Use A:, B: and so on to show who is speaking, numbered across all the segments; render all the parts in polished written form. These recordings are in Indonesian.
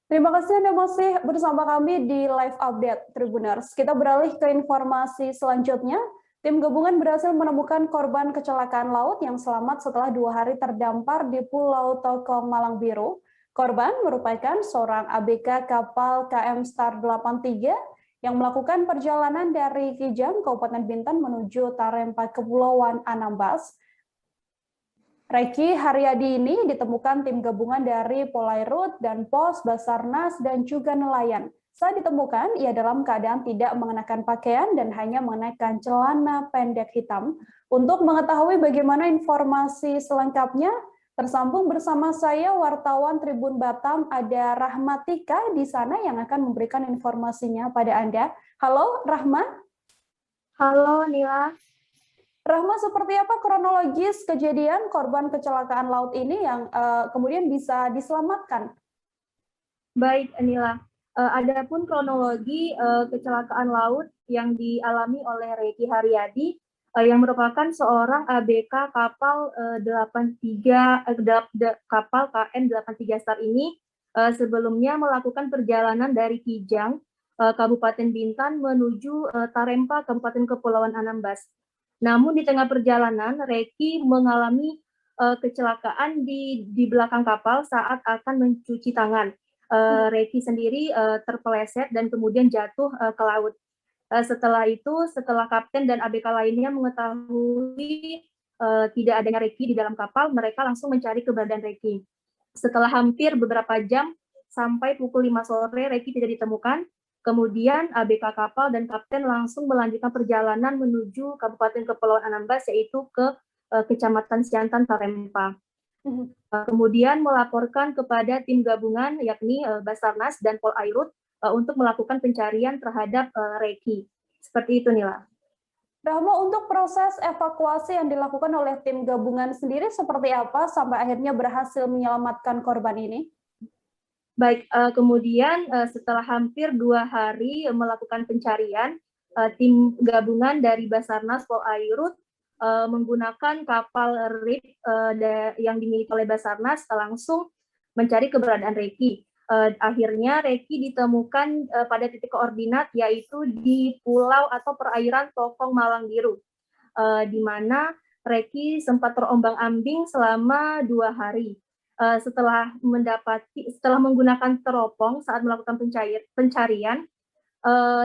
A: Terima kasih Anda masih bersama kami di Live Update Tribuners. Kita beralih ke informasi selanjutnya. Tim gabungan berhasil menemukan korban kecelakaan laut yang selamat setelah 2 hari terdampar di Pulau Tokong, Malang Biru. Korban merupakan seorang ABK kapal KM Star 83 yang melakukan perjalanan dari Kijang, Kabupaten Bintan menuju Tarempa, Kepulauan Anambas. Reki Haryadi ini ditemukan tim gabungan dari Polairut dan Pos, Basarnas, dan juga nelayan. Saat ditemukan, ia dalam keadaan tidak mengenakan pakaian dan hanya mengenakan celana pendek hitam. Untuk mengetahui bagaimana informasi selengkapnya, tersambung bersama saya wartawan Tribun Batam, ada Rahmatika di sana yang akan memberikan informasinya pada Anda. Halo, Rahma.
B: Halo Nila.
A: Rahma, seperti apa kronologis kejadian korban kecelakaan laut ini yang kemudian bisa diselamatkan?
B: Baik Nila, adapun kronologi kecelakaan laut yang dialami oleh Reki Haryadi yang merupakan seorang ABK kapal 83 kapal KN 83 Star ini sebelumnya melakukan perjalanan dari Kijang, Kabupaten Bintan menuju Tarempa, Kabupaten Kepulauan Anambas. Namun di tengah perjalanan, Reki mengalami kecelakaan di belakang kapal saat akan mencuci tangan. Reki sendiri terpeleset dan kemudian jatuh ke laut. Setelah itu, setelah kapten dan ABK lainnya mengetahui tidak adanya Reki di dalam kapal, mereka langsung mencari keberadaan Reki. Setelah hampir beberapa jam, sampai pukul 5 sore, Reki tidak ditemukan. Kemudian ABK kapal dan kapten langsung melanjutkan perjalanan menuju Kabupaten Kepulauan Anambas, yaitu ke Kecamatan Siantan, Tarempa. Kemudian melaporkan kepada tim gabungan yakni Basarnas dan Polairut untuk melakukan pencarian terhadap Reki. Seperti itu, Nila.
A: Rahma, untuk proses evakuasi yang dilakukan oleh tim gabungan sendiri seperti apa sampai akhirnya berhasil menyelamatkan korban ini?
B: Baik, kemudian setelah hampir 2 hari melakukan pencarian, tim gabungan dari Basarnas Polairut menggunakan kapal RIP yang dimiliki oleh Basarnas langsung mencari keberadaan Reki. Akhirnya Reki ditemukan pada titik koordinat yaitu di pulau atau perairan Tokong, Malang Biru, di mana Reki sempat terombang-ambing selama 2 hari. Setelah menggunakan teropong saat melakukan pencarian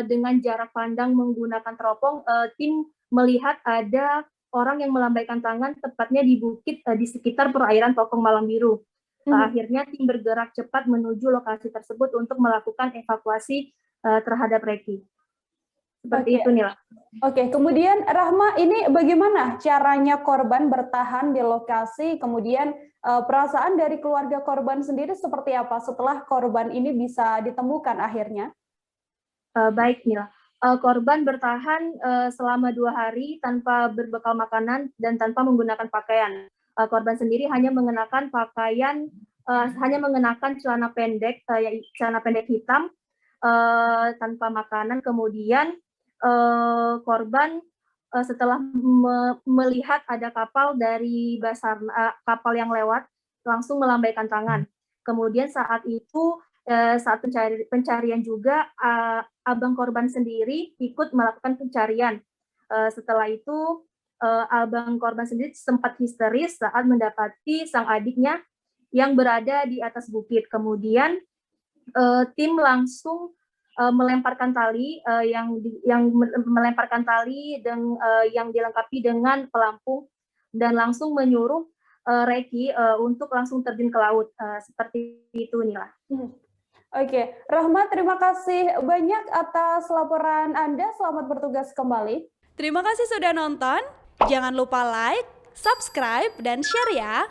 B: dengan jarak pandang menggunakan teropong, tim melihat ada orang yang melambaikan tangan tepatnya di bukit di sekitar perairan Tokong, Malang Biru. Akhirnya tim bergerak cepat menuju lokasi tersebut untuk melakukan evakuasi terhadap Reki. Seperti itu, Nila.
A: Oke, kemudian Rahma, ini bagaimana caranya korban bertahan di lokasi, kemudian perasaan dari keluarga korban sendiri seperti apa setelah korban ini bisa ditemukan akhirnya?
B: Baik, Nila. Korban bertahan selama 2 hari tanpa berbekal makanan dan tanpa menggunakan pakaian. Korban sendiri hanya mengenakan celana pendek hitam tanpa makanan. Kemudian korban setelah melihat ada kapal dari kapal yang lewat langsung melambaikan tangan. Kemudian saat itu saat pencarian juga abang korban sendiri ikut melakukan pencarian. Setelah itu abang korban sendiri sempat histeris saat mendapati sang adiknya yang berada di atas bukit. Kemudian tim langsung melemparkan tali yang dilengkapi dengan pelampung dan langsung menyuruh Reki untuk langsung terjun ke laut. Seperti itu, Nila.
A: Oke, Rahma, terima kasih banyak atas laporan Anda. Selamat bertugas kembali.
C: Terima kasih sudah nonton. Jangan lupa like, subscribe, dan share ya.